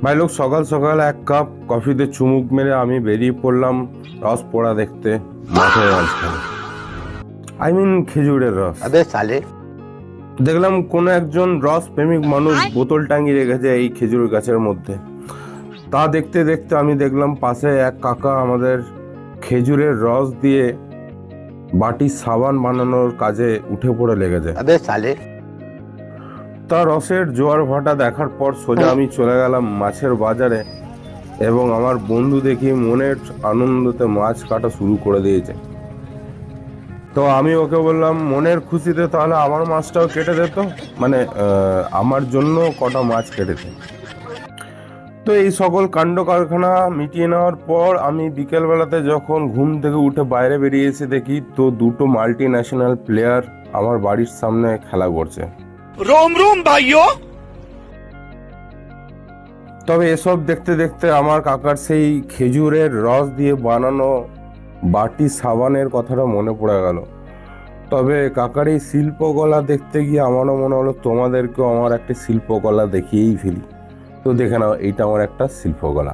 ভাই লোক, সকাল সকাল এক কাপ কফিতে চুমুক মেরে আমি বেরিয়ে পড়লাম রস পোড়া দেখতে মাঠের মাঝখানে। খেজুরের রস। अबे साले। দেখলাম কোনো একজন রস প্রেমিক মানুষ বোতল টাঙিয়ে রেখেছে এই খেজুর গাছের মধ্যে। তা দেখতে দেখতে আমি দেখলাম পাশে এক কাকা আমাদের খেজুরের রস দিয়ে বাটি সাবান বানানোর কাজে উঠে পড়ে লেগেছে। अबे साले। তা রসের জোয়ার ভাটা দেখার পর সোজা আমি চলে গেলাম মাছের বাজারে এবং আমার বন্ধু দেখি মনের আনন্দতে মাছ কাটা শুরু করে দিয়েছে। তো আমি ওকে বললাম মনের খুশিতে তাহলে আমার মাছটাও কেটে দিত, মানে আমার জন্য কটা মাছ কেটেছে। তো এই সকল কাণ্ড কারখানা মিটিয়ে নেওয়ার পর আমি বিকেলবেলাতে যখন ঘুম থেকে উঠে বাইরে বেরিয়ে এসে দেখি তো দুটো মাল্টি ন্যাশনাল প্লেয়ার আমার বাড়ির সামনে খেলা করছে। रोम रोम भाइयों। তবে এসব দেখতে দেখতে আমার কাকার সেই খেজুরের রস দিয়ে বানানো বাটি সাবানের কথাটা মনে পড়ে গেল। তবে কাকার এই শিল্পকলা দেখতে গিয়ে আমারও মনে হলো তোমাদেরকেও আমার একটা শিল্পকলা দেখিয়েই ফেলি। তো দেখে নাও, এইটা আমার একটা শিল্পকলা।